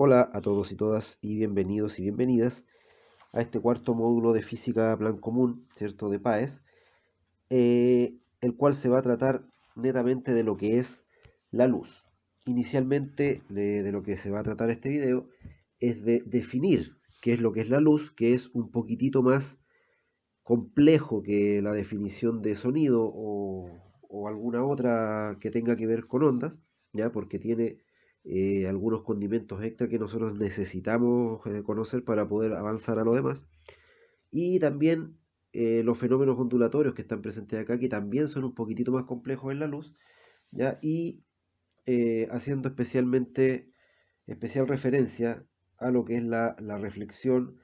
Hola a todos y todas y bienvenidos y bienvenidas a este cuarto módulo de física plan común, ¿cierto? De PAES, el cual se va a tratar netamente de lo que es la luz. Inicialmente de lo que se va a tratar este video es de definir qué es lo que es la luz, que es un poquitito más complejo que la definición de sonido o alguna otra que tenga que ver con ondas, ¿ya? Porque tiene algunos condimentos extra que nosotros necesitamos conocer para poder avanzar a lo demás. Y también los fenómenos ondulatorios que están presentes acá, que también son un poquitito más complejos en la luz, ¿ya? Y haciendo especial referencia a lo que es la reflexión,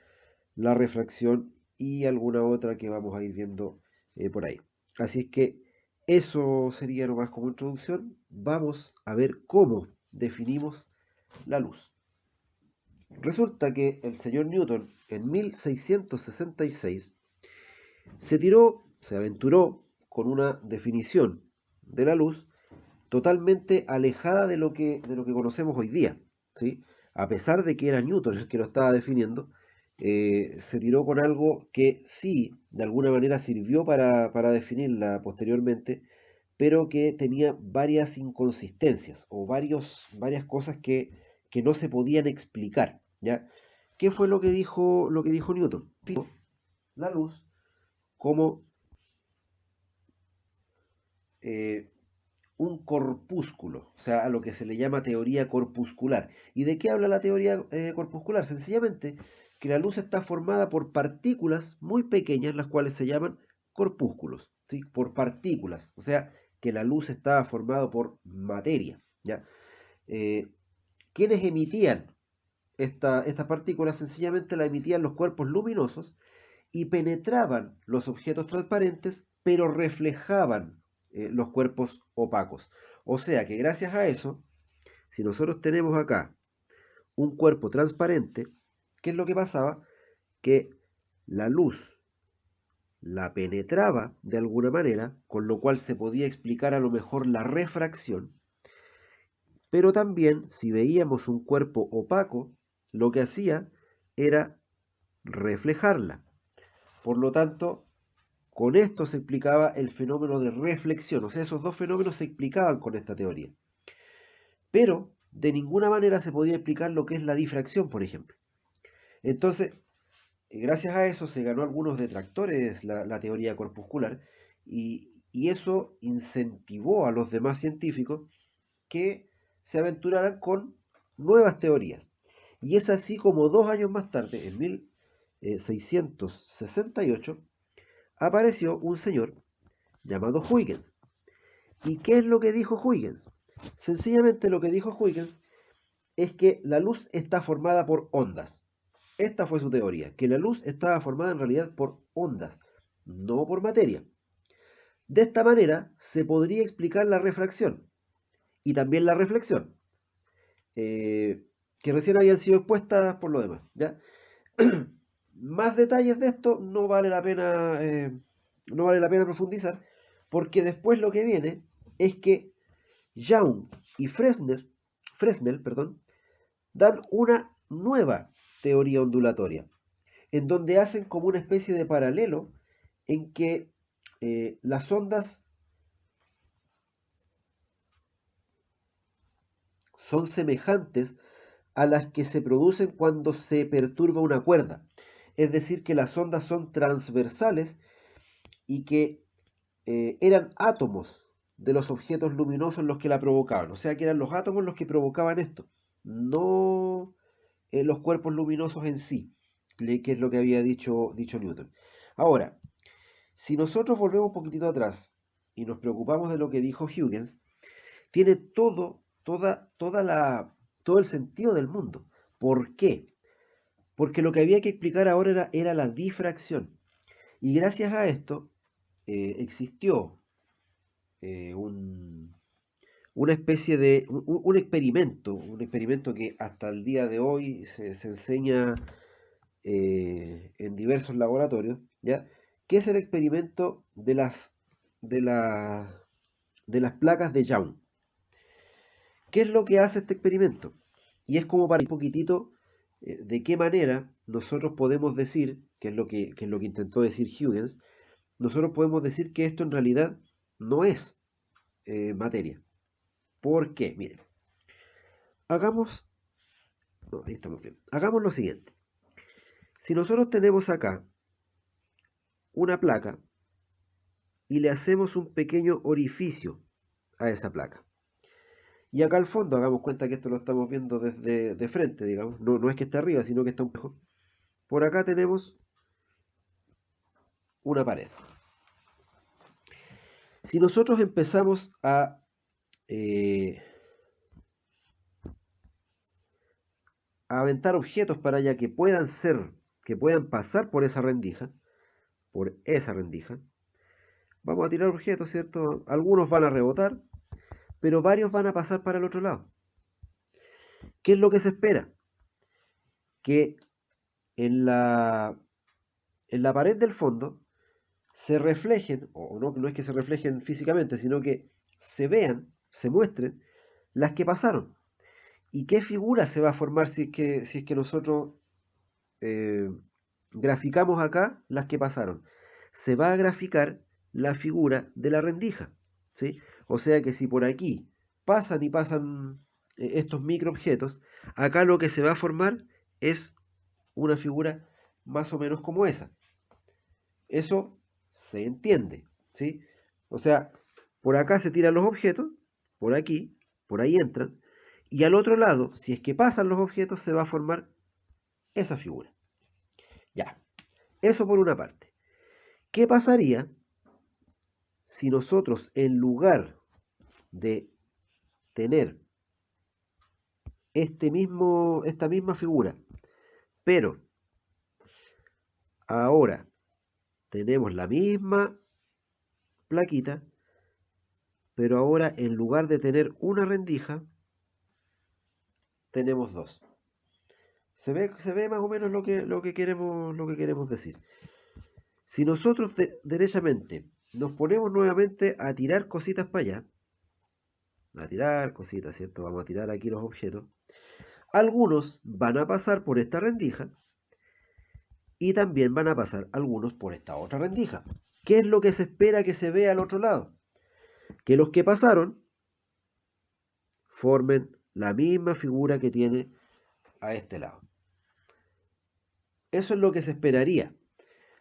la refracción y alguna otra que vamos a ir viendo por ahí. Así es que eso sería nomás como introducción. Vamos a ver cómo definimos la luz. Resulta que el señor Newton en 1666 se aventuró con una definición de la luz totalmente alejada de lo que conocemos hoy día, ¿sí? A pesar de que era Newton el que lo estaba definiendo, se tiró con algo que sí, de alguna manera sirvió para definirla posteriormente, pero que tenía varias inconsistencias o varias cosas que no se podían explicar, ¿ya? ¿Qué fue lo que dijo Newton? Dijo la luz como eh, un corpúsculo, o sea, a lo que se le llama teoría corpuscular. ¿Y de qué habla la teoría corpuscular? Sencillamente que la luz está formada por partículas muy pequeñas, las cuales se llaman corpúsculos, ¿sí? Por partículas, o sea, que la luz estaba formada por materia, ¿ya? Eh, ¿Quiénes emitían estas partículas? Sencillamente la emitían los cuerpos luminosos y penetraban los objetos transparentes, pero reflejaban los cuerpos opacos. O sea que gracias a eso, si nosotros tenemos acá un cuerpo transparente, ¿qué es lo que pasaba? Que la luz la penetraba de alguna manera, con lo cual se podía explicar a lo mejor la refracción, pero también si veíamos un cuerpo opaco, lo que hacía era reflejarla. Por lo tanto, con esto se explicaba el fenómeno de reflexión, o sea, esos dos fenómenos se explicaban con esta teoría. Pero de ninguna manera se podía explicar lo que es la difracción, por ejemplo. Entonces, gracias a eso se ganó algunos detractores la teoría corpuscular y eso incentivó a los demás científicos que se aventuraran con nuevas teorías. Y es así como 2 años más tarde, en 1668, apareció un señor llamado Huygens. ¿Y qué es lo que dijo Huygens? Sencillamente lo que dijo Huygens es que la luz está formada por ondas. Esta fue su teoría, que la luz estaba formada en realidad por ondas, no por materia. De esta manera se podría explicar la refracción y también la reflexión, que recién habían sido expuestas por lo demás. ¿Ya? Más detalles de esto no vale la pena profundizar, porque después lo que viene es que Young y Fresnel, perdón, dan una nueva teoría ondulatoria, en donde hacen como una especie de paralelo en que las ondas son semejantes a las que se producen cuando se perturba una cuerda. Es decir, que las ondas son transversales y que eran átomos de los objetos luminosos los que la provocaban. O sea, que eran los átomos los que provocaban esto, no los cuerpos luminosos en sí, que es lo que había dicho Newton. Ahora, si nosotros volvemos un poquitito atrás y nos preocupamos de lo que dijo Huygens, tiene todo el sentido del mundo. ¿Por qué? Porque lo que había que explicar ahora era la difracción. Y gracias a esto existió eh, un, una especie de un experimento que hasta el día de hoy se enseña en diversos laboratorios, ¿ya? Que es el experimento de, la- de las placas de Young. ¿Qué es lo que hace este experimento? Y es como para un poquitito de qué manera nosotros podemos decir, que es lo que intentó decir Huygens, nosotros podemos decir que esto en realidad no es materia. ¿Por qué? Miren, hagamos, no, ahí estamos bien. Hagamos lo siguiente. Si nosotros tenemos acá una placa y le hacemos un pequeño orificio a esa placa. Y acá al fondo, hagamos cuenta que esto lo estamos viendo desde de frente, digamos. No, no es que esté arriba, sino que está un poco. Por acá tenemos una pared. Si nosotros empezamos eh, a aventar objetos para allá que puedan pasar por esa rendija, vamos a tirar objetos, ¿cierto? Algunos van a rebotar, pero varios van a pasar para el otro lado. ¿Qué es lo que se espera? Que en la pared del fondo se reflejen, o no, no es que se reflejen físicamente, sino que se vean, se muestren las que pasaron. ¿Y qué figura se va a formar si es que nosotros eh, graficamos acá las que pasaron? Se va a graficar la figura de la rendija, ¿sí? O sea que si por aquí pasan estos microobjetos, acá lo que se va a formar es una figura más o menos como esa. Eso se entiende, ¿sí? O sea, por acá se tiran los objetos, por aquí, por ahí entran, y al otro lado, si es que pasan los objetos, se va a formar esa figura. Ya, eso por una parte. ¿Qué pasaría si nosotros, en lugar de tener esta misma figura, pero ahora tenemos la misma plaquita, pero ahora en lugar de tener una rendija, tenemos dos? Se ve más o menos lo que queremos decir. Si nosotros derechamente nos ponemos nuevamente a tirar cositas para allá, a tirar cositas, ¿cierto? Vamos a tirar aquí los objetos. Algunos van a pasar por esta rendija y también van a pasar algunos por esta otra rendija. ¿Qué es lo que se espera que se vea al otro lado? Que los que pasaron formen la misma figura que tiene a este lado. Eso es lo que se esperaría.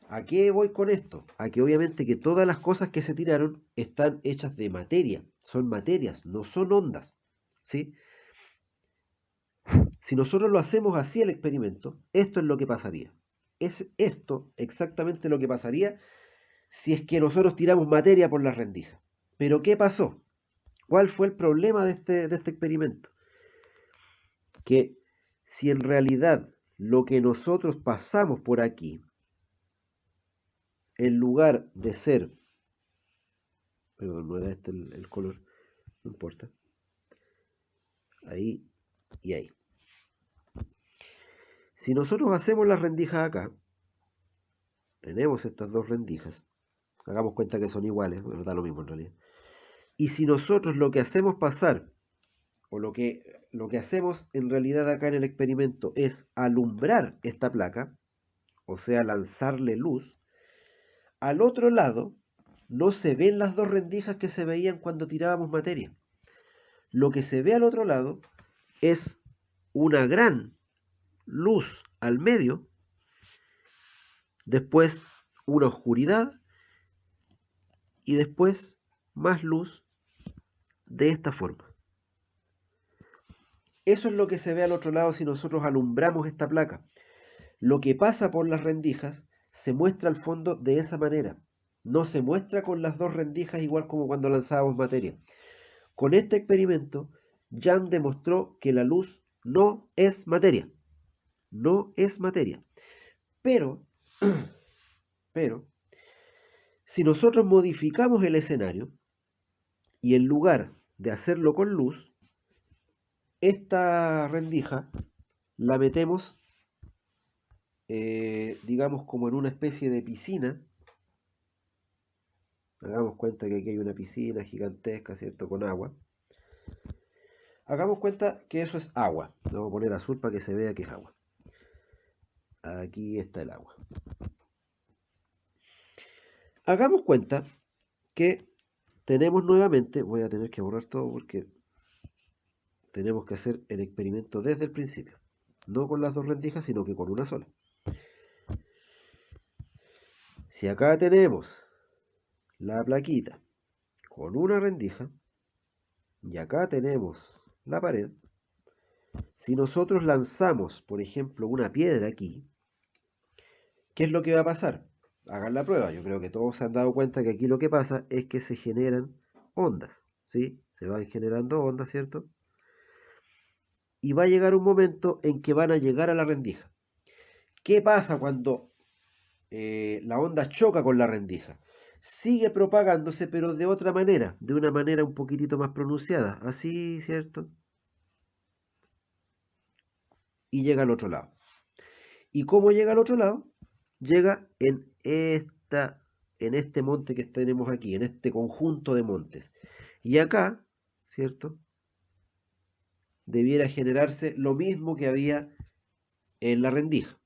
¿A qué voy con esto? A que obviamente que todas las cosas que se tiraron están hechas de materia, son materias, no son ondas, ¿sí? Si nosotros lo hacemos así el experimento, esto es lo que pasaría. Es esto exactamente lo que pasaría si es que nosotros tiramos materia por las rendijas. Pero ¿qué pasó? ¿Cuál fue el problema de este experimento? Que si en realidad lo que nosotros pasamos por aquí, en lugar de ser, perdón, no era este el color, no importa, ahí y ahí. Si nosotros hacemos las rendijas acá, tenemos estas dos rendijas, hagamos cuenta que son iguales, bueno, da lo mismo en realidad. Y si nosotros lo que hacemos pasar, o lo que hacemos en realidad acá en el experimento es alumbrar esta placa, o sea, lanzarle luz, al otro lado no se ven las dos rendijas que se veían cuando tirábamos materia. Lo que se ve al otro lado es una gran luz al medio, después una oscuridad y después más luz de esta forma. Eso es lo que se ve al otro lado si nosotros alumbramos esta placa. Lo que pasa por las rendijas se muestra al fondo de esa manera. No se muestra con las dos rendijas igual como cuando lanzábamos materia. Con este experimento, Young demostró que la luz no es materia. No es materia. Pero, pero, si nosotros modificamos el escenario y en lugar de hacerlo con luz, esta rendija la metemos, digamos, como en una especie de piscina. Hagamos cuenta que aquí hay una piscina gigantesca, ¿cierto? Con agua. Hagamos cuenta que eso es agua. vamos a poner azul para que se vea que es agua. Aquí está el agua. Hagamos cuenta que tenemos nuevamente, voy a tener que borrar todo porque tenemos que hacer el experimento desde el principio. No con las dos rendijas, sino que con una sola. Si acá tenemos la plaquita con una rendija y acá tenemos la pared, si nosotros lanzamos, por ejemplo, una piedra aquí, ¿qué es lo que va a pasar? Hagan la prueba. Yo creo que todos se han dado cuenta que aquí lo que pasa es que se generan ondas, ¿sí? Se van generando ondas, ¿cierto? Y va a llegar un momento en que van a llegar a la rendija. ¿Qué pasa cuando la onda choca con la rendija? Sigue propagándose, pero de otra manera, de una manera un poquitito más pronunciada, así, ¿cierto? Y llega al otro lado. ¿Y cómo llega al otro lado? Llega en este monte que tenemos aquí, en este conjunto de montes. Y acá, ¿cierto? Debiera generarse lo mismo que había en la rendija,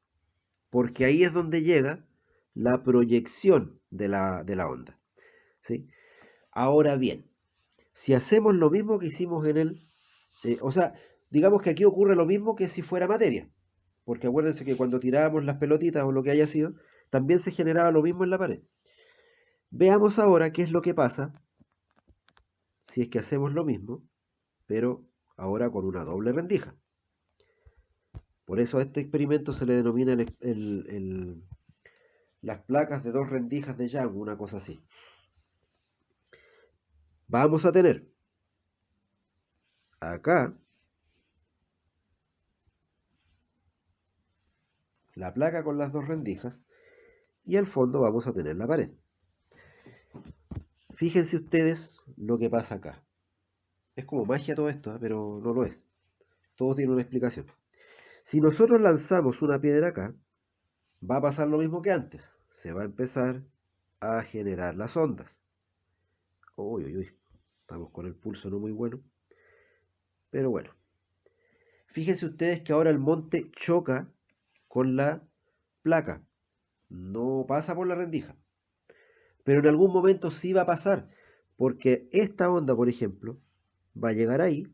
porque ahí es donde llega la proyección de la onda, ¿sí? Ahora bien, si hacemos lo mismo que hicimos en o sea, digamos que aquí ocurre lo mismo que si fuera materia, porque acuérdense que cuando tirábamos las pelotitas o lo que haya sido, también se generaba lo mismo en la pared. Veamos ahora qué es lo que pasa si es que hacemos lo mismo, pero ahora con una doble rendija. Por eso a este experimento se le denomina las placas de dos rendijas de Young, una cosa así. Vamos a tener acá la placa con las dos rendijas y al fondo vamos a tener la pared. Fíjense ustedes lo que pasa acá. Es como magia todo esto, pero no lo es. Todo tiene una explicación. Si nosotros lanzamos una piedra acá, va a pasar lo mismo que antes. Se va a empezar a generar las ondas. Uy, uy, uy. Estamos con el pulso no muy bueno. Pero bueno. Fíjense ustedes que ahora el monte choca con la placa. No pasa por la rendija. Pero en algún momento sí va a pasar. Porque esta onda, por ejemplo, va a llegar ahí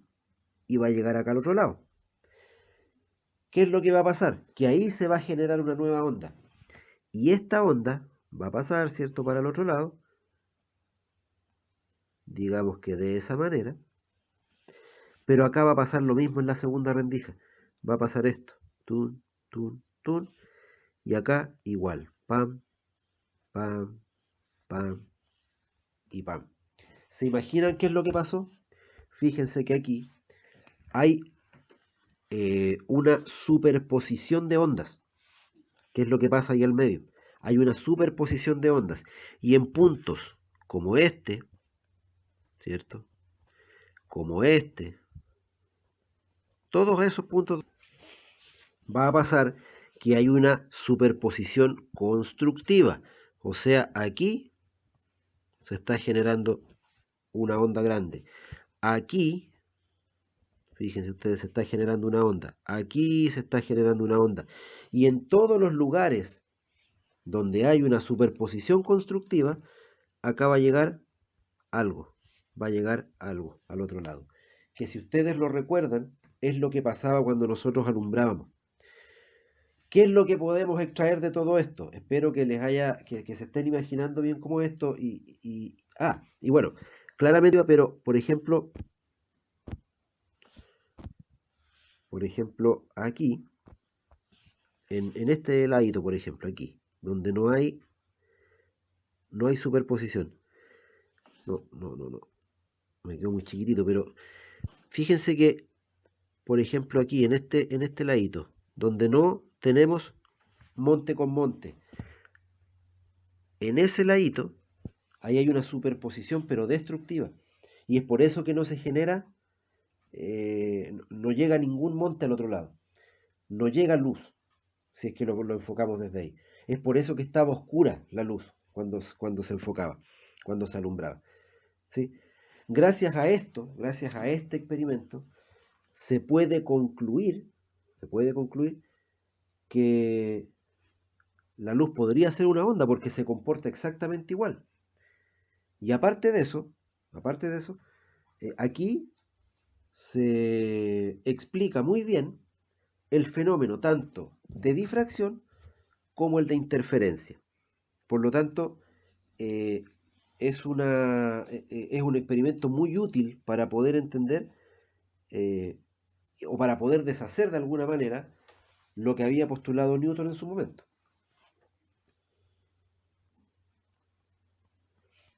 y va a llegar acá al otro lado. ¿Qué es lo que va a pasar? Que ahí se va a generar una nueva onda. Y esta onda va a pasar, ¿cierto?, para el otro lado. Digamos que de esa manera. Pero acá va a pasar lo mismo en la segunda rendija. Va a pasar esto. Tun, tun, tun. Y acá igual. Pam, pam, pam y pam. ¿Se imaginan qué es lo que pasó? Fíjense que aquí hay una superposición de ondas. ¿Qué es lo que pasa ahí al medio? Hay una superposición de ondas. Y en puntos como este, ¿cierto? Como este, todos esos puntos va a pasar que hay una superposición constructiva. O sea, aquí se está generando una onda grande. Aquí, fíjense ustedes, se está generando una onda. Aquí se está generando una onda. Y en todos los lugares donde hay una superposición constructiva, acá va a llegar algo. Va a llegar algo al otro lado. Que si ustedes lo recuerdan, es lo que pasaba cuando nosotros alumbrábamos. ¿Qué es lo que podemos extraer de todo esto? Espero que les haya, que se estén imaginando bien cómo esto y bueno, claramente, pero por ejemplo, aquí, en este ladito, por ejemplo, aquí, donde no hay superposición. No, me quedo muy chiquitito, pero fíjense que, por ejemplo, aquí, en este ladito, donde no tenemos monte con monte, en ese ladito, ahí hay una superposición, pero destructiva. Y es por eso que no se genera, no llega ningún monte al otro lado. No llega luz, si es que lo enfocamos desde ahí. Es por eso que estaba oscura la luz cuando se enfocaba, cuando se alumbraba. ¿Sí? Gracias a esto, gracias a este experimento, se puede concluir que la luz podría ser una onda porque se comporta exactamente igual. Y aparte de eso, aquí se explica muy bien el fenómeno tanto de difracción como el de interferencia. Por lo tanto, eh, es un experimento muy útil para poder entender eh, o para poder deshacer de alguna manera lo que había postulado Newton en su momento.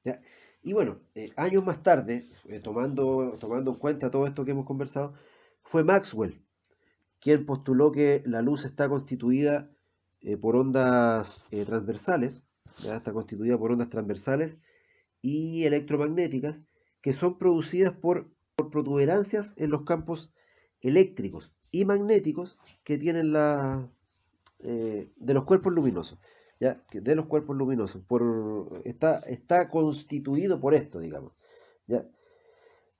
¿Ya? Y bueno, años más tarde, tomando en cuenta todo esto que hemos conversado, fue Maxwell quien postuló que la luz está constituida por ondas transversales, ¿ya? Está constituida por ondas transversales y electromagnéticas que son producidas por protuberancias en los campos eléctricos y magnéticos que tienen de los cuerpos luminosos, ¿ya? De los cuerpos luminosos, está constituido por esto, digamos, ¿ya?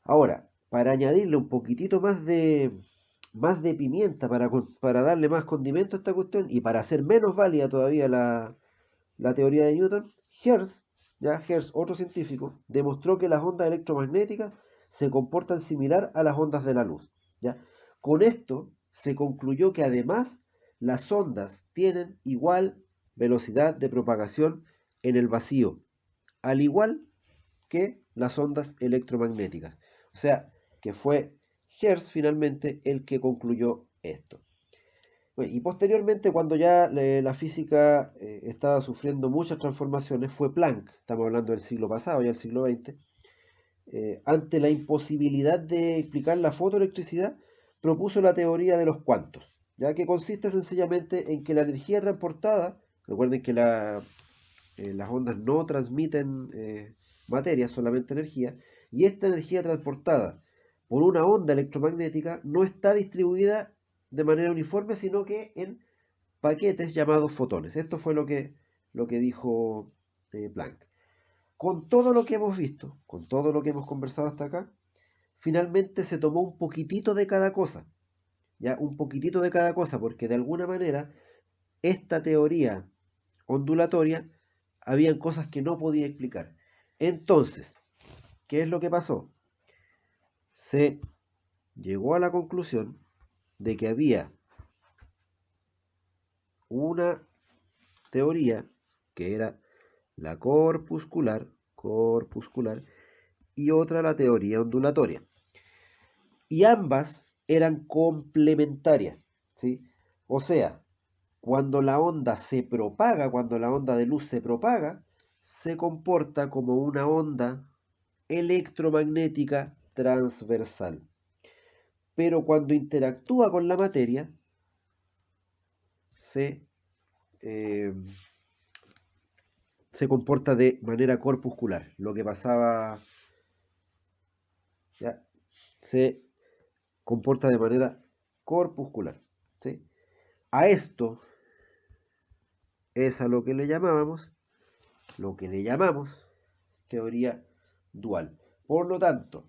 Ahora, para añadirle un poquitito más de pimienta, para darle más condimento a esta cuestión y para hacer menos válida todavía la teoría de Newton, Hertz, otro científico, demostró que las ondas electromagnéticas se comportan similar a las ondas de la luz, ¿ya? Con esto se concluyó que además las ondas tienen igual velocidad de propagación en el vacío, al igual que las ondas electromagnéticas. O sea, que fue Hertz finalmente el que concluyó esto. Bueno, y posteriormente, cuando ya la física estaba sufriendo muchas transformaciones, fue Planck, estamos hablando del siglo pasado, ya el siglo XX, ante la imposibilidad de explicar la fotoelectricidad, propuso la teoría de los cuantos, ya que consiste sencillamente en que la energía transportada, recuerden que las ondas no transmiten materia, solamente energía, y esta energía transportada por una onda electromagnética no está distribuida de manera uniforme, sino que en paquetes llamados fotones. Esto fue lo que dijo Planck. Con todo lo que hemos visto, con todo lo que hemos conversado hasta acá, finalmente se tomó un poquitito de cada cosa, ya un poquitito de cada cosa, porque de alguna manera esta teoría ondulatoria habían cosas que no podía explicar. Entonces, ¿qué es lo que pasó? Se llegó a la conclusión de que había una teoría que era la corpuscular y otra la teoría ondulatoria. Y ambas eran complementarias, ¿sí? O sea, cuando la onda se propaga, cuando la onda de luz se propaga, se comporta como una onda electromagnética transversal. Pero cuando interactúa con la materia, se, eh, se comporta de manera corpuscular. Lo que pasaba, ya, se comporta de manera corpuscular, ¿sí? A esto es a lo que le llamamos teoría dual. Por lo tanto,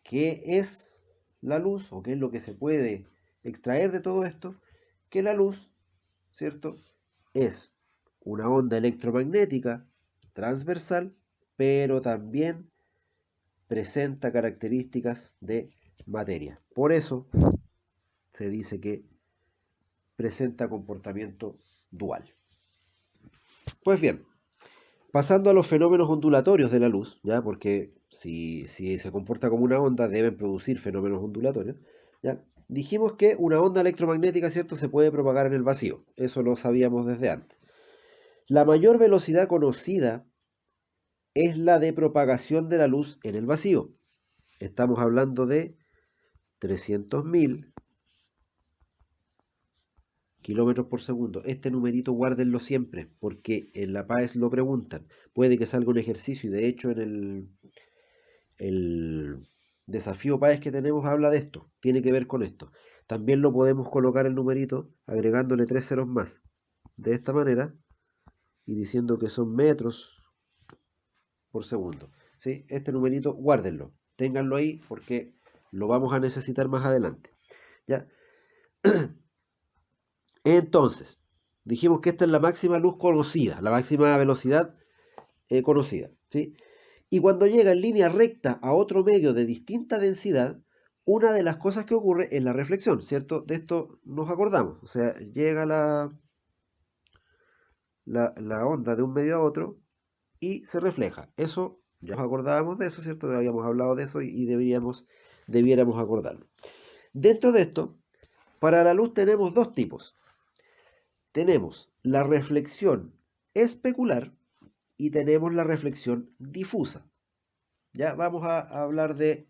¿qué es la luz o qué es lo que se puede extraer de todo esto? Que la luz, ¿cierto? Es una onda electromagnética transversal, pero también presenta características de materia. Por eso se dice que presenta comportamiento dual. Pues bien, pasando a los fenómenos ondulatorios de la luz, ¿ya? Porque si se comporta como una onda, deben producir fenómenos ondulatorios, ¿ya? Dijimos que una onda electromagnética, ¿cierto?, se puede propagar en el vacío. Eso lo sabíamos desde antes. La mayor velocidad conocida es la de propagación de la luz en el vacío. Estamos hablando de 300.000 kilómetros por segundo. Este numerito guárdenlo siempre, porque en la PAES lo preguntan. Puede que salga un ejercicio y de hecho en el desafío PAES que tenemos habla de esto, tiene que ver con esto. También lo podemos colocar el numerito agregándole 3 ceros más, de esta manera, y diciendo que son metros por segundo. ¿Sí? Este numerito guárdenlo, ténganlo ahí porque lo vamos a necesitar más adelante. ¿ya? Entonces, dijimos que esta es la máxima luz conocida, la máxima velocidad conocida, ¿sí? Y cuando llega en línea recta a otro medio de distinta densidad, una de las cosas que ocurre es la reflexión, ¿cierto? De esto nos acordamos. O sea, llega la onda de un medio a otro y se refleja. Eso, ya nos acordábamos de eso, ¿cierto? Habíamos hablado de eso y debiéramos acordarlo. Dentro de esto, para la luz tenemos dos tipos. Tenemos la reflexión especular y tenemos la reflexión difusa. Ya vamos a hablar de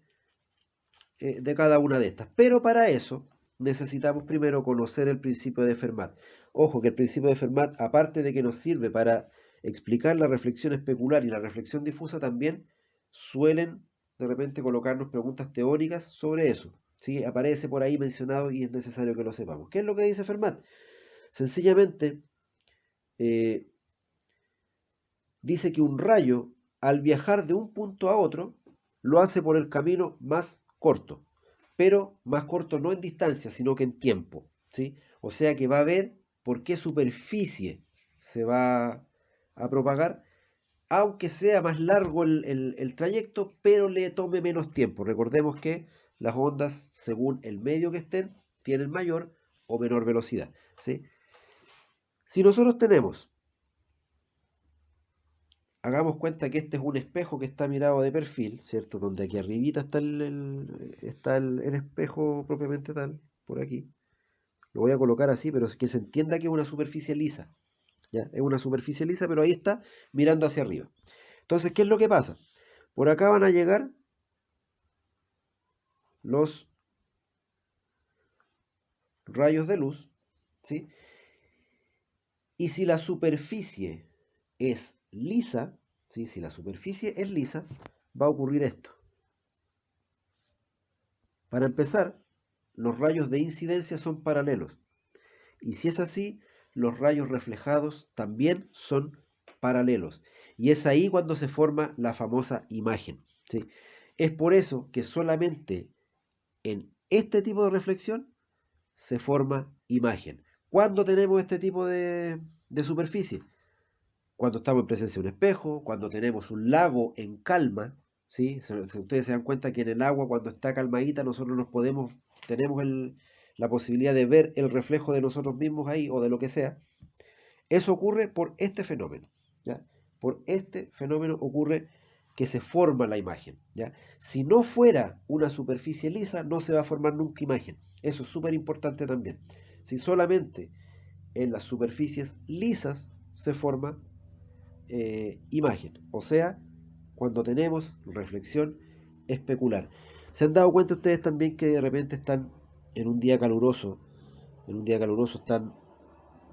cada una de estas. Pero para eso necesitamos primero conocer el principio de Fermat. Ojo que el principio de Fermat, aparte de que nos sirve para explicar la reflexión especular y la reflexión difusa, también suelen de repente colocarnos preguntas teóricas sobre eso. ¿Sí? Aparece por ahí mencionado y es necesario que lo sepamos. ¿Qué es lo que dice Fermat? Sencillamente eh, dice que un rayo, al viajar de un punto a otro, lo hace por el camino más corto, pero más corto no en distancia, sino que en tiempo, ¿sí? O sea que va a ver por qué superficie se va a propagar, aunque sea más largo el trayecto, pero le tome menos tiempo. Recordemos que las ondas, según el medio que estén, tienen mayor o menor velocidad, ¿sí? Si nosotros tenemos, hagamos cuenta que este es un espejo que está mirado de perfil, ¿cierto? Donde aquí arribita está el espejo propiamente tal, por aquí. Lo voy a colocar así, pero es que se entienda que es una superficie lisa. ¿Ya? Es una superficie lisa, pero ahí está mirando hacia arriba. Entonces, ¿qué es lo que pasa? Por acá van a llegar los rayos de luz, ¿sí? Y si la superficie es lisa, ¿sí? Si la superficie es lisa, va a ocurrir esto. Para empezar, los rayos de incidencia son paralelos. Y si es así, los rayos reflejados también son paralelos. Y es ahí cuando se forma la famosa imagen, ¿sí? Es por eso que solamente en este tipo de reflexión se forma imagen. ¿Cuándo tenemos este tipo de superficie? Cuando estamos en presencia de un espejo, cuando tenemos un lago en calma, ¿sí? Ustedes se dan cuenta que en el agua, cuando está calmadita, nosotros tenemos la posibilidad de ver el reflejo de nosotros mismos ahí o de lo que sea. Eso ocurre por este fenómeno, ¿ya? Por este fenómeno ocurre que se forma la imagen, ¿ya? Si no fuera una superficie lisa, no se va a formar nunca imagen. Eso es súper importante también. Si solamente en las superficies lisas se forma imagen, o sea, cuando tenemos reflexión especular. ¿Se han dado cuenta ustedes también que de repente están en un día caluroso, están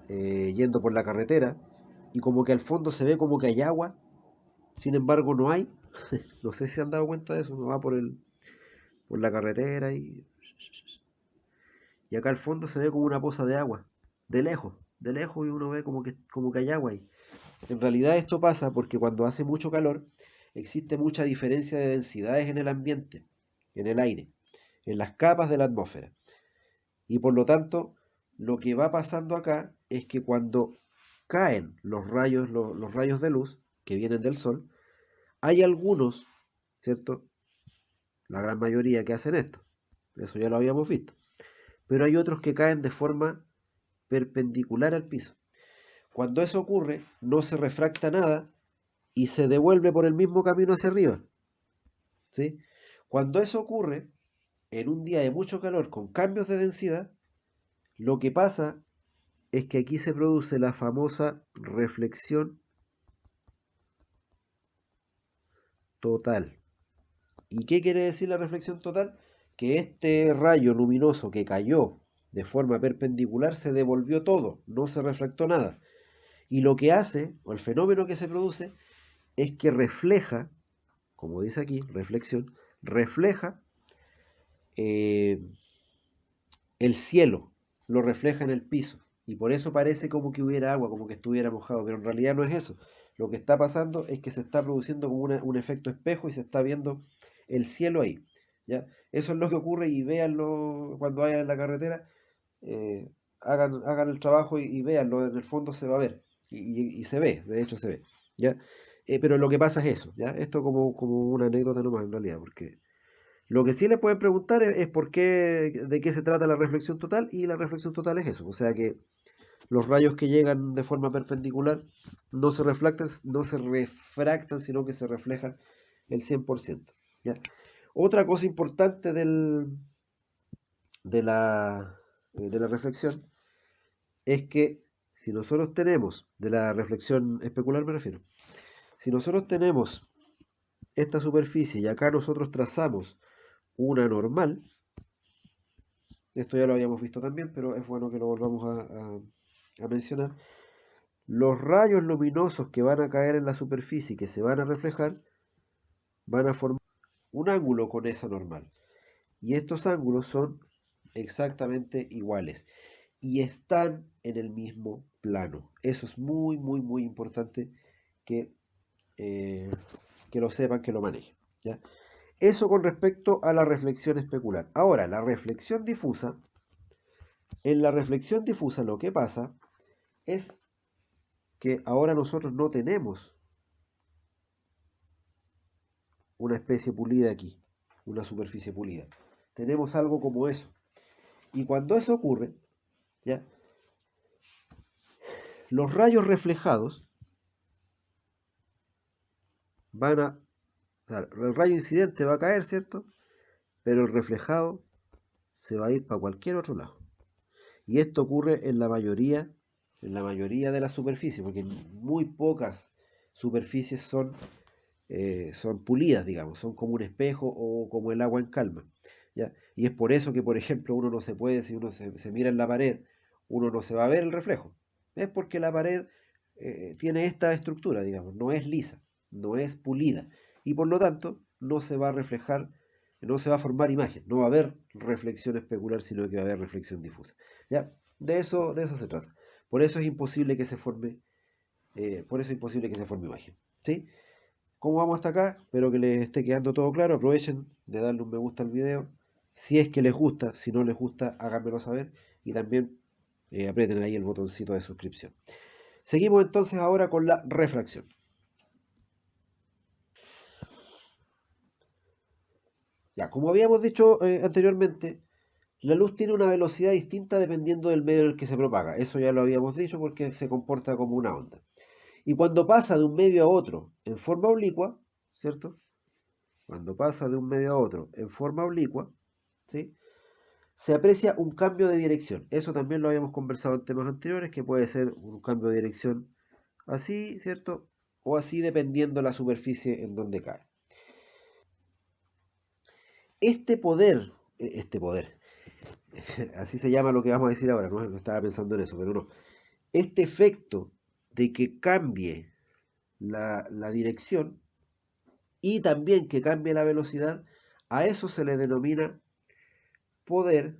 yendo por la carretera y como que al fondo se ve como que hay agua, sin embargo no hay? No sé si se han dado cuenta de eso, uno va por la carretera y acá al fondo se ve como una poza de agua, de lejos y uno ve como que hay agua ahí. En realidad esto pasa porque cuando hace mucho calor existe mucha diferencia de densidades en el ambiente, en el aire, en las capas de la atmósfera. Y por lo tanto, lo que va pasando acá es que cuando caen los rayos de luz que vienen del sol, hay algunos, ¿cierto? La gran mayoría que hacen esto. Eso ya lo habíamos visto. Pero hay otros que caen de forma perpendicular al piso. Cuando eso ocurre, no se refracta nada y se devuelve por el mismo camino hacia arriba, ¿sí? Cuando eso ocurre, en un día de mucho calor con cambios de densidad, lo que pasa es que aquí se produce la famosa reflexión total. ¿Y qué quiere decir la reflexión total? Que este rayo luminoso que cayó de forma perpendicular se devolvió todo, no se refractó nada. Y lo que hace, o el fenómeno que se produce, es que refleja, como dice aquí, reflexión, refleja eh, el cielo, lo refleja en el piso. Y por eso parece como que hubiera agua, como que estuviera mojado, pero en realidad no es eso. Lo que está pasando es que se está produciendo como un efecto espejo y se está viendo el cielo ahí, ¿ya? Eso es lo que ocurre y véanlo cuando vayan en la carretera, hagan el trabajo y véanlo, en el fondo se va a ver, y se ve, de hecho se ve, ¿ya? Pero lo que pasa es eso, ¿ya? Esto como una anécdota nomás en realidad, porque lo que sí le pueden preguntar es por qué, de qué se trata la reflexión total, y la reflexión total es eso, o sea que los rayos que llegan de forma perpendicular no se refractan, sino que se reflejan el 100%, ¿ya? Otra cosa importante de la reflexión es que si nosotros tenemos, de la reflexión especular me refiero, si nosotros tenemos esta superficie y acá nosotros trazamos una normal, esto ya lo habíamos visto también, pero es bueno que lo volvamos a mencionar, los rayos luminosos que van a caer en la superficie y que se van a reflejar van a formar un ángulo con esa normal. Y estos ángulos son exactamente iguales y están en el mismo plano. Eso es muy, muy, muy importante que, eh, que lo sepan, que lo manejen, ¿ya? Eso con respecto a la reflexión especular. Ahora, la reflexión difusa, en la reflexión difusa lo que pasa es que ahora nosotros no tenemos una especie pulida aquí, una superficie pulida. Tenemos algo como eso. Y cuando eso ocurre, ¿ya? Los rayos reflejados van a, o sea, el rayo incidente va a caer, ¿cierto? Pero el reflejado se va a ir para cualquier otro lado. Y esto ocurre en la mayoría de las superficies, porque muy pocas superficies son pulidas, digamos, son como un espejo o como el agua en calma, ¿ya? Y es por eso que, por ejemplo, uno no se puede, si uno se mira en la pared, uno no se va a ver el reflejo. Es porque la pared tiene esta estructura, digamos, no es lisa, no es pulida, y por lo tanto no se va a reflejar, no se va a formar imagen, no va a haber reflexión especular, sino que va a haber reflexión difusa, ¿ya? De eso se trata. Por eso es imposible que se forme, por eso es imposible que se forme imagen, ¿sí? ¿Cómo vamos hasta acá? Espero que les esté quedando todo claro. Aprovechen de darle un me gusta al video. Si es que les gusta, si no les gusta, háganmelo saber. Y también aprieten ahí el botoncito de suscripción. Seguimos entonces ahora con la refracción. Ya, como habíamos dicho anteriormente, la luz tiene una velocidad distinta dependiendo del medio en el que se propaga. Eso ya lo habíamos dicho porque se comporta como una onda. Y cuando pasa de un medio a otro en forma oblicua, ¿cierto? Cuando pasa de un medio a otro en forma oblicua, ¿sí? Se aprecia un cambio de dirección. Eso también lo habíamos conversado en temas anteriores, que puede ser un cambio de dirección así, ¿cierto? O así dependiendo la superficie en donde cae. Este poder, así se llama lo que vamos a decir ahora, no estaba pensando en eso, pero no. Este efecto de que cambie la dirección y también que cambie la velocidad, a eso se le denomina poder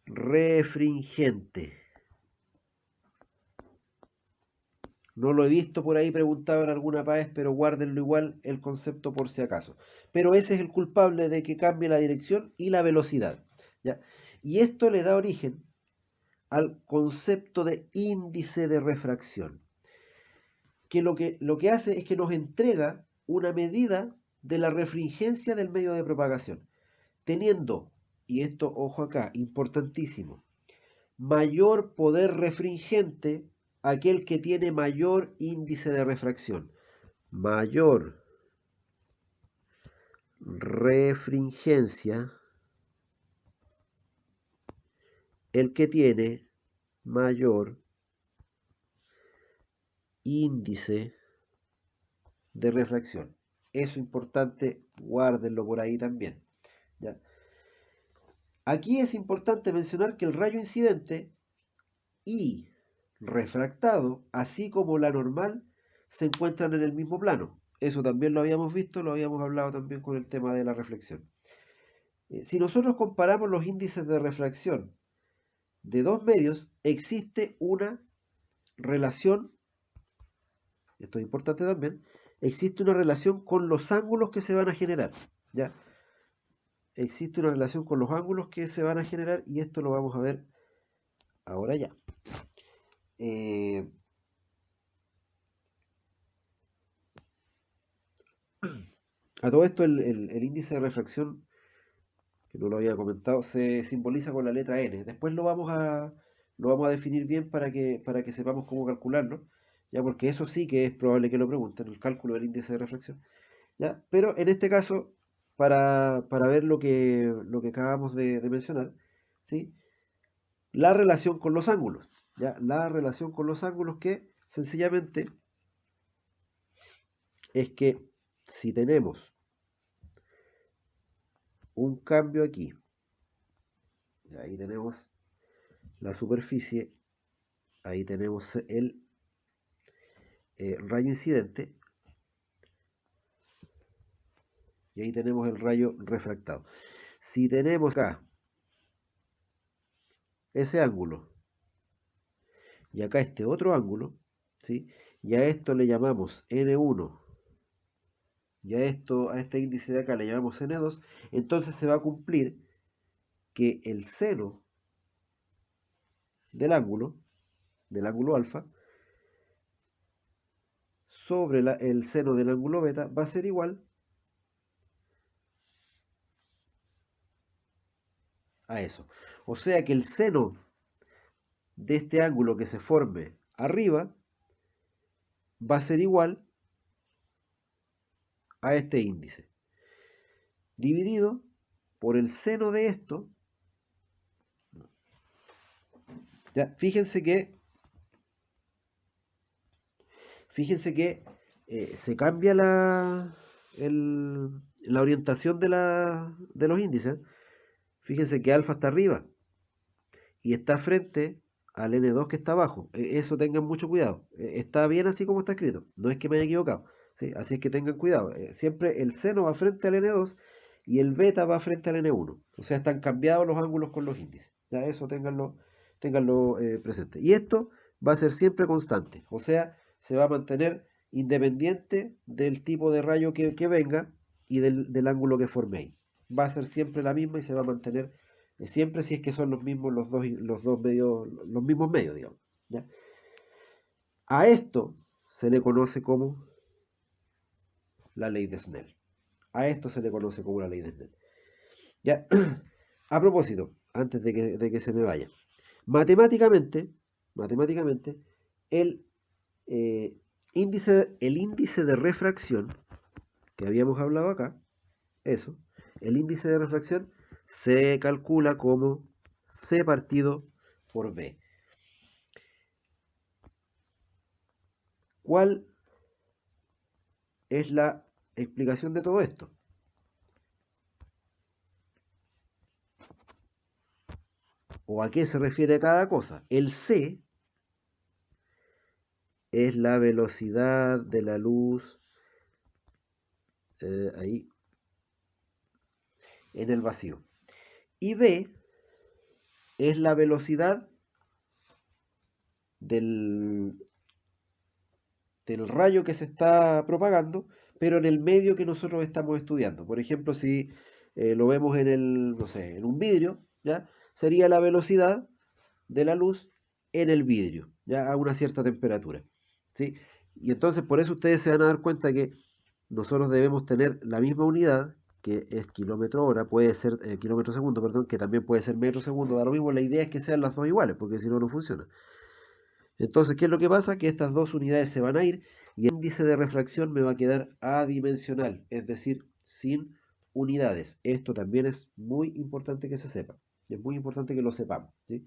refringente. No lo he visto por ahí preguntado en alguna país, pero guárdenlo igual el concepto por si acaso. Pero ese es el culpable de que cambie la dirección y la velocidad, ¿ya? Y esto le da origen al concepto de índice de refracción, que lo que hace es que nos entrega una medida de la refringencia del medio de propagación, teniendo, y esto ojo acá, importantísimo, mayor poder refringente aquel que tiene mayor índice de refracción. Mayor refringencia el que tiene mayor índice de refracción. Eso importante, guárdenlo por ahí también, ¿ya? Aquí es importante mencionar que el rayo incidente y refractado, así como la normal, se encuentran en el mismo plano. Eso también lo habíamos visto, lo habíamos hablado también con el tema de la reflexión. Si nosotros comparamos los índices de refracción de dos medios, existe una relación, esto es importante también, existe una relación con los ángulos que se van a generar. ¿ya? Existe una relación con los ángulos que se van a generar y esto lo vamos a ver ahora ya. Eh, a todo esto el índice de refracción, que no lo había comentado, se simboliza con la letra N. Después lo vamos a definir bien para que sepamos cómo calcularlo, ya porque eso sí que es probable que lo pregunten, el cálculo del índice de refracción. ¿Ya? Pero en este caso, para ver lo que acabamos de mencionar, ¿sí? La relación con los ángulos, ¿ya? La relación con los ángulos que sencillamente es que si tenemos un cambio aquí, y ahí tenemos la superficie, ahí tenemos el rayo incidente y ahí tenemos el rayo refractado. Si tenemos acá ese ángulo y acá este otro ángulo, ¿sí? Y a esto le llamamos N1 y a este índice de acá le llamamos N2, entonces se va a cumplir que el seno del ángulo alfa, sobre el seno del ángulo beta va a ser igual a eso. O sea que el seno de este ángulo que se forme arriba va a ser igual a este índice, dividido por el seno de esto. Ya, fíjense que se cambia la orientación de los índices. Fíjense que alfa está arriba y está frente al N2 que está abajo. Eso tengan mucho cuidado. Está bien así como está escrito. No es que me haya equivocado. ¿Sí? Así es que tengan cuidado. Siempre el seno va frente al N2 y el beta va frente al N1. O sea, están cambiados los ángulos con los índices. Ya eso ténganlo presente. Y esto va a ser siempre constante. O sea, se va a mantener independiente del tipo de rayo que venga y del ángulo que forme ahí. Va a ser siempre la misma y se va a mantener siempre si es que son los mismos los dos medios, los mismos medios, digamos. ¿Ya? A esto se le conoce como la ley de Snell. A esto se le conoce como la ley de Snell. ¿Ya? A propósito, antes de que se me vaya, matemáticamente el, el índice de refracción que habíamos hablado acá, el índice de refracción se calcula como C partido por B. ¿Cuál es la explicación de todo esto? ¿O a qué se refiere cada cosa? El C es la velocidad de la luz ahí en el vacío. Y B es la velocidad del rayo que se está propagando, pero en el medio que nosotros estamos estudiando. Por ejemplo, si lo vemos no sé, en un vidrio, ¿ya? Sería la velocidad de la luz en el vidrio, ya a una cierta temperatura, ¿sí? Y entonces por eso ustedes se van a dar cuenta que nosotros debemos tener la misma unidad, que es kilómetro hora, puede ser kilómetro segundo, perdón, que también puede ser metro segundo, da lo mismo, la idea es que sean las dos iguales, porque si no, no funciona. Entonces, ¿qué es lo que pasa? Que estas dos unidades se van a ir y el índice de refracción me va a quedar adimensional, es decir, sin unidades. Esto también es muy importante que se sepa, es muy importante que lo sepamos, ¿sí?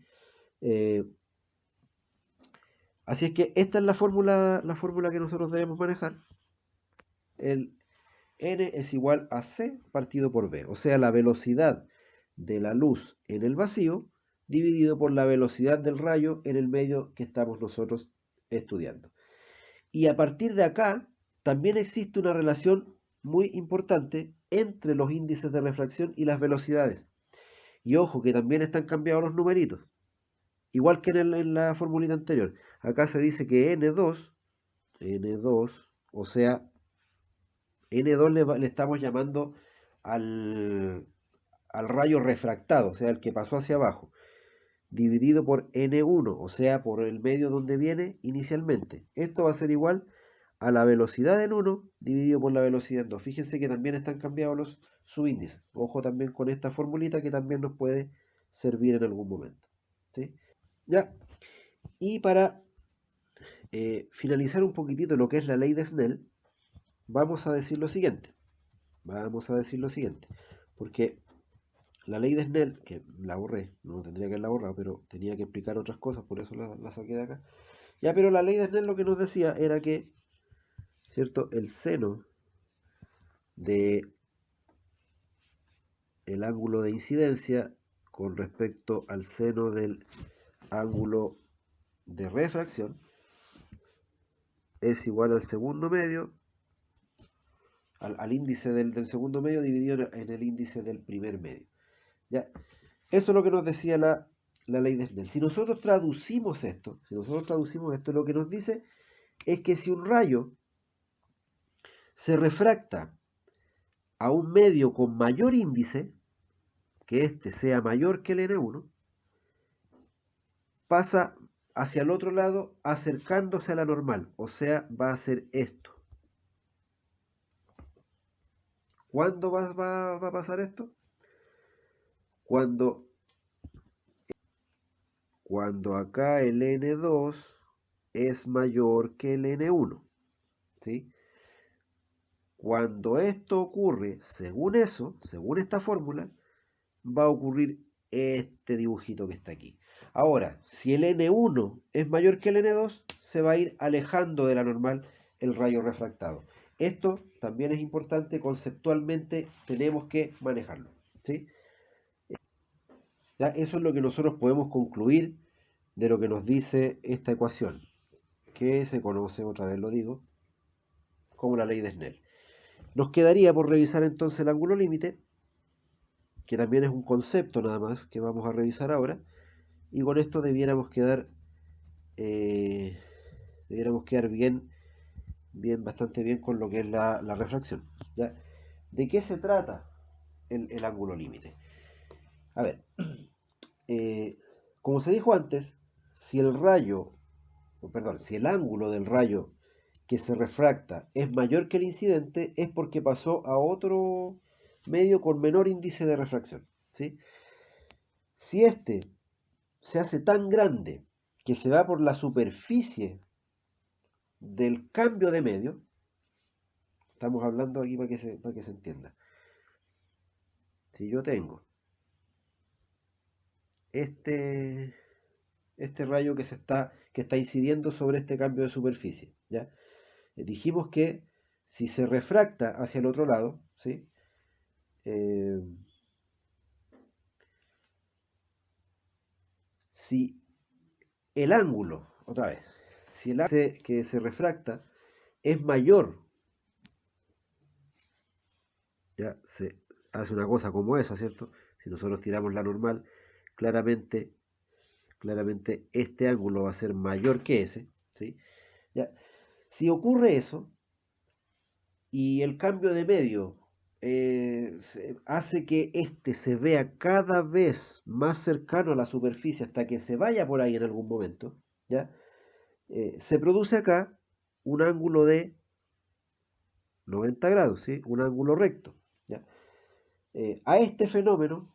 Eh, Así es que esta es la fórmula que nosotros debemos manejar. El N es igual a C partido por B, o sea, la velocidad de la luz en el vacío dividido por la velocidad del rayo en el medio que estamos nosotros estudiando. Y a partir de acá también existe una relación muy importante entre los índices de refracción y las velocidades. Y ojo que también están cambiados los numeritos. Igual que en la formulita anterior. Acá se dice que N2, o sea, N2 le estamos llamando al rayo refractado, o sea, el que pasó hacia abajo, dividido por n1, o sea, por el medio donde viene inicialmente. Esto va a ser igual a la velocidad en 1 dividido por la velocidad en 2. Fíjense que también están cambiados los subíndices. Ojo también con esta formulita que también nos puede servir en algún momento. ¿Sí? Ya. Y para finalizar un poquitito lo que es la ley de Snell, vamos a decir lo siguiente. Porque la ley de Snell, que la borré, no tendría que haberla borrado, pero tenía que explicar otras cosas, por eso la saqué de acá. Ya, pero la ley de Snell lo que nos decía era que, ¿cierto? El seno de el ángulo de incidencia con respecto al seno del ángulo de refracción es igual al segundo medio, al índice del segundo medio dividido en el índice del primer medio. ¿Ya? Eso es lo que nos decía la ley de Snell. Si nosotros traducimos esto, lo que nos dice es que si un rayo se refracta a un medio con mayor índice, que este sea mayor que el N1, pasa hacia el otro lado acercándose a la normal, o sea, va a ser esto. ¿Cuándo va a pasar esto? Cuando acá el N2 es mayor que el N1, ¿sí? Cuando esto ocurre, según eso, según esta fórmula, va a ocurrir este dibujito que está aquí. Ahora, si el N1 es mayor que el N2, se va a ir alejando de la normal el rayo refractado. Esto también es importante, conceptualmente tenemos que manejarlo, ¿sí? Ya, eso es lo que nosotros podemos concluir de lo que nos dice esta ecuación, que se conoce, otra vez lo digo, como la ley de Snell. Nos quedaría por revisar entonces el ángulo límite, que también es un concepto nada más que vamos a revisar ahora, y con esto debiéramos quedar bastante bien con lo que es la refracción. ¿Ya? ¿De qué se trata el ángulo límite? A ver, como se dijo antes, si el ángulo del rayo que se refracta es mayor que el incidente, es porque pasó a otro medio con menor índice de refracción, ¿sí? Si este se hace tan grande que se va por la superficie del cambio de medio, estamos hablando aquí para que se entienda. Si yo tengo este, rayo que está incidiendo sobre este cambio de superficie, ¿ya? Dijimos que si se refracta hacia el otro lado, ¿sí? Si el ángulo, otra vez, si el ángulo que se refracta es mayor, ya se hace una cosa como esa, ¿cierto? Si nosotros tiramos la normal, claramente este ángulo va a ser mayor que ese, ¿sí? Ya. Si ocurre eso y el cambio de medio hace que este se vea cada vez más cercano a la superficie hasta que se vaya por ahí en algún momento, ¿ya? Se produce acá un ángulo de 90 grados, ¿sí? Un ángulo recto, ¿ya? A este fenómeno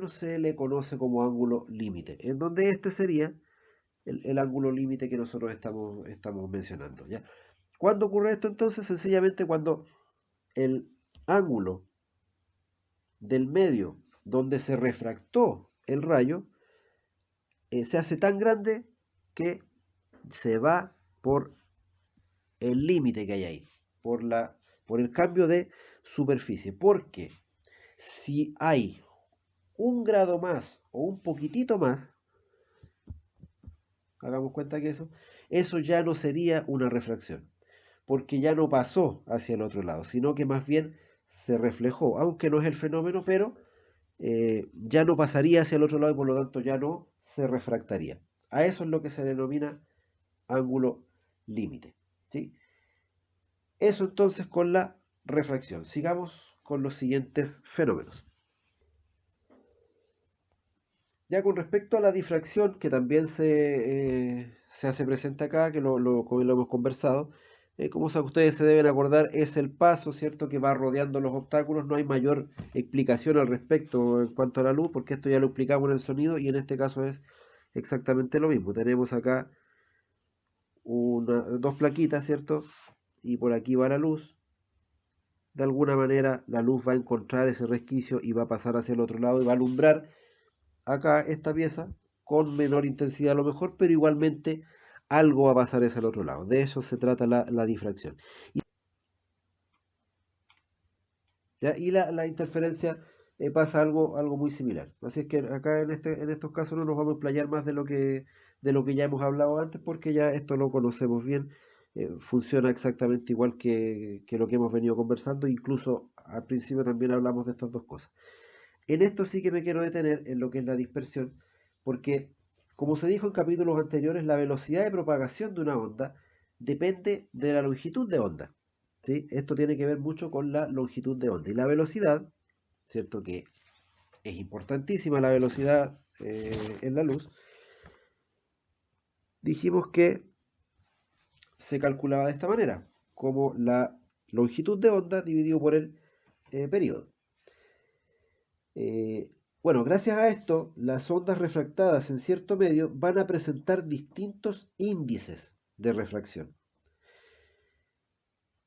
se le conoce como ángulo límite, en donde este sería el ángulo límite que nosotros estamos mencionando, ¿ya? ¿Cuándo ocurre esto entonces? Sencillamente cuando el ángulo del medio donde se refractó el rayo se hace tan grande que se va por el límite que hay ahí, por el cambio de superficie. Porque si hay un grado más o un poquitito más, hagamos cuenta que eso ya no sería una refracción, porque ya no pasó hacia el otro lado, sino que más bien se reflejó, aunque no es el fenómeno, pero ya no pasaría hacia el otro lado y por lo tanto ya no se refractaría. A eso es lo que se denomina ángulo límite, ¿sí? Eso entonces con la refracción. Sigamos con los siguientes fenómenos. Ya con respecto a la difracción, que también se hace presente acá, que como lo hemos conversado, como ustedes se deben acordar, es el paso, ¿cierto?, que va rodeando los obstáculos. No hay mayor explicación al respecto en cuanto a la luz, porque esto ya lo explicamos en el sonido y en este caso es exactamente lo mismo. Tenemos acá dos plaquitas, ¿cierto? Y por aquí va la luz. De alguna manera la luz va a encontrar ese resquicio y va a pasar hacia el otro lado y va a alumbrar acá esta pieza con menor intensidad a lo mejor, pero igualmente algo va a pasar hacia el otro lado. De eso se trata la difracción. ¿Ya? Y la interferencia pasa algo muy similar. Así es que acá en estos casos no nos vamos a explayar más de lo que ya hemos hablado antes, porque ya esto lo conocemos bien. Funciona exactamente igual que lo que hemos venido conversando. Incluso al principio también hablamos de estas dos cosas. En esto sí que me quiero detener en lo que es la dispersión, porque como se dijo en capítulos anteriores, la velocidad de propagación de una onda depende de la longitud de onda. ¿Sí? Esto tiene que ver mucho con la longitud de onda. Y la velocidad, ¿cierto? Que es importantísima la velocidad en la luz. Dijimos que se calculaba de esta manera, como la longitud de onda dividido por el periodo. Eh, bueno, gracias a esto, las ondas refractadas en cierto medio van a presentar distintos índices de refracción,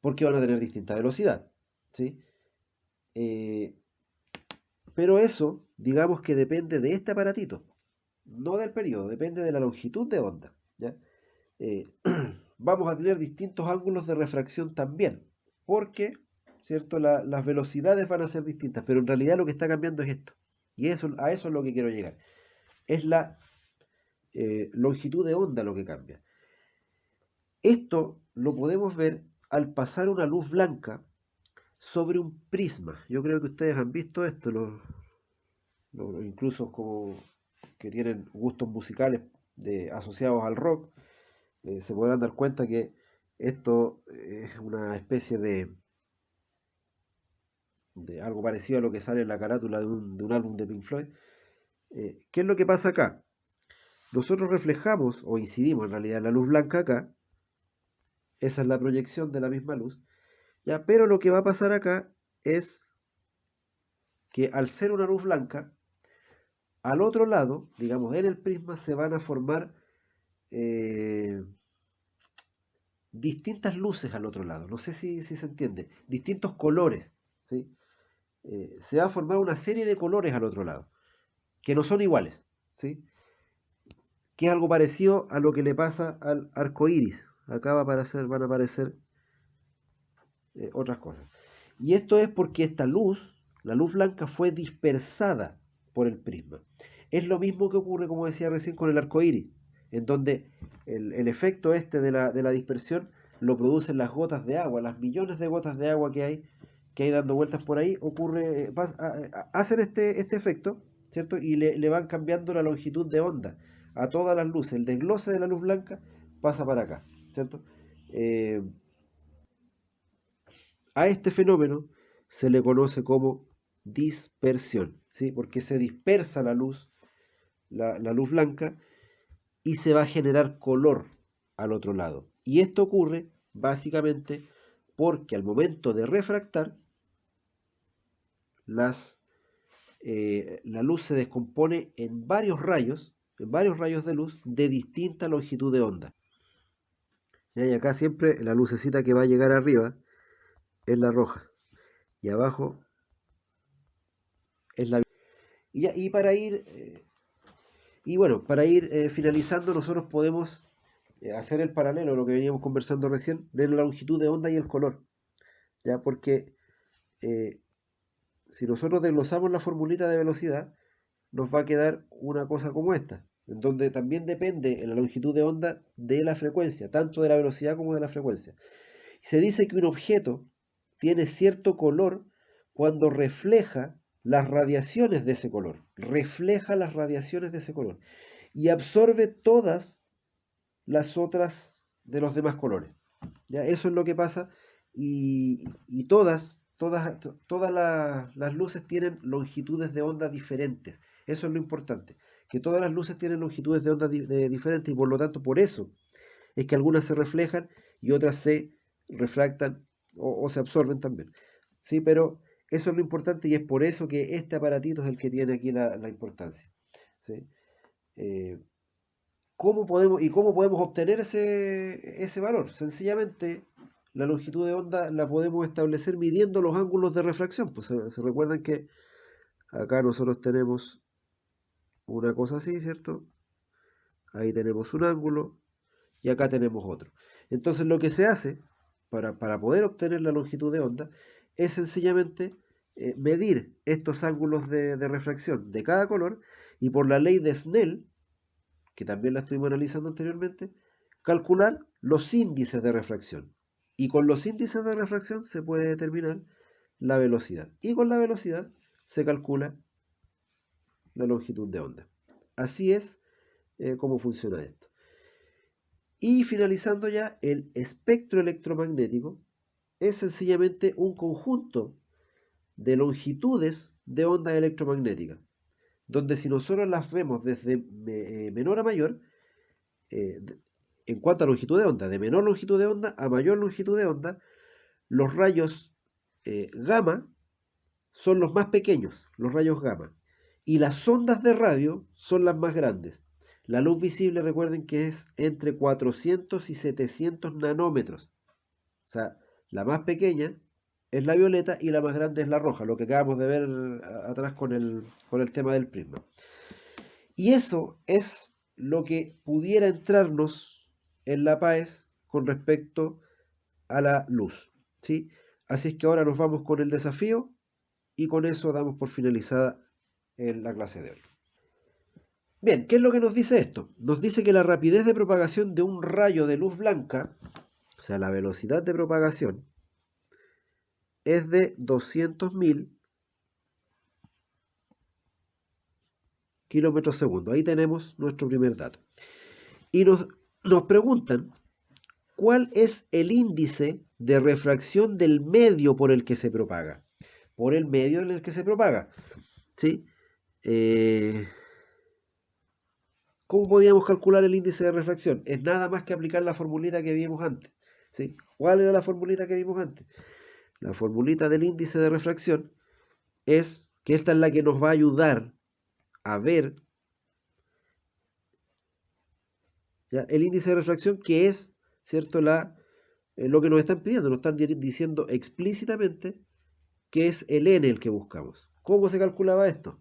porque van a tener distinta velocidad, ¿sí? Eh, pero eso, digamos que depende de este aparatito, no del periodo, depende de la longitud de onda, ¿ya? Eh, Vamos a tener distintos ángulos de refracción también, porque, ¿cierto? Las velocidades van a ser distintas, pero en realidad lo que está cambiando es esto, y a eso es lo que quiero llegar. Es la longitud de onda lo que cambia. Esto lo podemos ver al pasar una luz blanca sobre un prisma. Yo creo que ustedes han visto esto, incluso como que tienen gustos musicales asociados al rock, se podrán dar cuenta que esto es una especie de algo parecido a lo que sale en la carátula de un álbum de Pink Floyd. ¿Qué es lo que pasa acá? Nosotros reflejamos o incidimos en realidad la luz blanca acá. Esa es la proyección de la misma luz, ¿ya? Pero lo que va a pasar acá es que al ser una luz blanca, al otro lado, digamos en el prisma, se van a formar eh, distintas luces al otro lado. No sé si se entiende. Distintos colores, ¿sí? Se va a formar una serie de colores al otro lado, que no son iguales, ¿sí? Que es algo parecido a lo que le pasa al arco iris. Acá van a aparecer otras cosas. Y esto es porque esta luz, la luz blanca, fue dispersada por el prisma. Es lo mismo que ocurre, como decía recién, con el arco iris, en donde el efecto este de la dispersión lo producen las gotas de agua, las millones de gotas de agua que hay dando vueltas por ahí, hacen este efecto, ¿cierto? Y le van cambiando la longitud de onda a todas las luces. El desglose de la luz blanca pasa para acá, ¿cierto? Eh, a este fenómeno se le conoce como dispersión, ¿sí? Porque se dispersa la luz blanca, y se va a generar color al otro lado. Y esto ocurre básicamente porque al momento de refractar, la luz se descompone en varios rayos de luz de distinta longitud de onda. Y acá siempre la lucecita que va a llegar arriba es la roja, y abajo es la... Y para ir finalizando, nosotros podemos hacer el paralelo a lo que veníamos conversando recién de la longitud de onda y el color, ¿ya? Porque eh, si nosotros desglosamos la formulita de velocidad, nos va a quedar una cosa como esta, en donde también depende en la longitud de onda de la frecuencia, tanto de la velocidad como de la frecuencia. Se dice que un objeto tiene cierto color cuando refleja las radiaciones de ese color, y absorbe todas las otras de los demás colores. ¿Ya? Eso es lo que pasa, y todas todas las luces tienen longitudes de onda diferentes. Eso es lo importante, que todas las luces tienen longitudes de onda diferentes y por lo tanto por eso es que algunas se reflejan y otras se refractan o se absorben también. ¿Sí? Pero eso es lo importante y es por eso que este aparatito es el que tiene aquí la importancia. ¿Sí? Eh, ¿Cómo podemos obtener ese valor? Sencillamente, la longitud de onda la podemos establecer midiendo los ángulos de refracción. Pues se recuerdan que acá nosotros tenemos una cosa así, ¿cierto? Ahí tenemos un ángulo y acá tenemos otro. Entonces lo que se hace para poder obtener la longitud de onda es sencillamente medir estos ángulos de refracción de cada color y por la ley de Snell, que también la estuvimos analizando anteriormente, calcular los índices de refracción. Y con los índices de refracción se puede determinar la velocidad. Y con la velocidad se calcula la longitud de onda. Así es como funciona esto. Y finalizando ya, el espectro electromagnético es sencillamente un conjunto de longitudes de onda electromagnética, donde si nosotros las vemos desde menor a mayor, eh, en cuanto a longitud de onda, de menor longitud de onda a mayor longitud de onda, los rayos gamma son los más pequeños, los rayos gamma, y las ondas de radio son las más grandes. La luz visible, recuerden que es entre 400 y 700 nanómetros. O sea, la más pequeña es la violeta y la más grande es la roja, lo que acabamos de ver atrás con el tema del prisma. Y eso es lo que pudiera entrarnos en la PAES con respecto a la luz, ¿sí? Así es que ahora nos vamos con el desafío y con eso damos por finalizada la clase de hoy. Bien, ¿qué es lo que nos dice esto? Nos dice que la rapidez de propagación de un rayo de luz blanca, o sea, la velocidad de propagación, es de 200.000 kilómetros segundo. Ahí tenemos nuestro primer dato. Y nos preguntan cuál es el índice de refracción del medio por el que se propaga. Por el medio en el que se propaga. ¿Sí? ¿Cómo podíamos calcular el índice de refracción? Es nada más que aplicar la formulita que vimos antes. ¿Sí? ¿Cuál era la formulita que vimos antes? La formulita del índice de refracción es que esta es la que nos va a ayudar a ver, ¿ya?, el índice de refracción, que es, ¿cierto?, lo que nos están pidiendo. Nos están diciendo explícitamente que es el n el que buscamos. ¿Cómo se calculaba esto?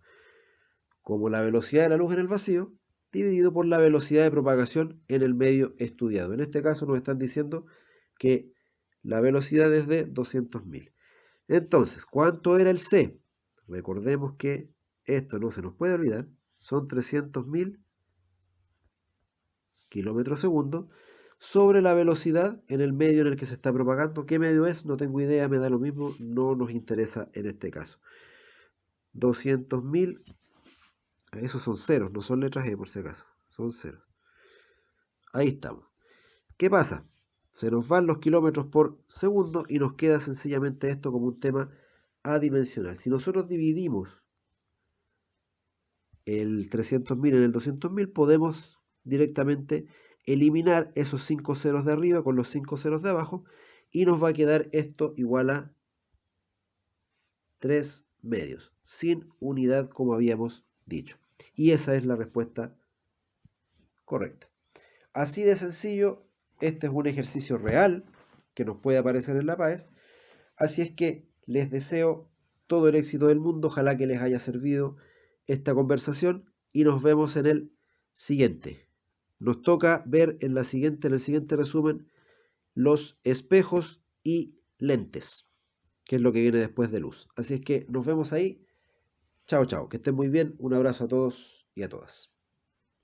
Como la velocidad de la luz en el vacío dividido por la velocidad de propagación en el medio estudiado. En este caso nos están diciendo que la velocidad es de 200.000. Entonces, ¿cuánto era el c? Recordemos que esto no se nos puede olvidar. Son 300.000 kilómetros segundo sobre la velocidad en el medio en el que se está propagando. ¿Qué medio es? No tengo idea, me da lo mismo, no nos interesa en este caso. 200.000, esos son ceros, no son letras E por si acaso, son ceros. Ahí estamos. ¿Qué pasa? Se nos van los kilómetros por segundo y nos queda sencillamente esto como un tema adimensional. Si nosotros dividimos el 300.000 en el 200.000, podemos directamente eliminar esos 5 ceros de arriba con los 5 ceros de abajo y nos va a quedar esto igual a 3 medios, sin unidad como habíamos dicho. Y esa es la respuesta correcta. Así de sencillo, este es un ejercicio real que nos puede aparecer en la PAES. Así es que les deseo todo el éxito del mundo, ojalá que les haya servido esta conversación y nos vemos en el siguiente. Nos toca ver en el siguiente resumen los espejos y lentes, que es lo que viene después de luz. Así es que nos vemos ahí. Chao, chao, que estén muy bien. Un abrazo a todos y a todas.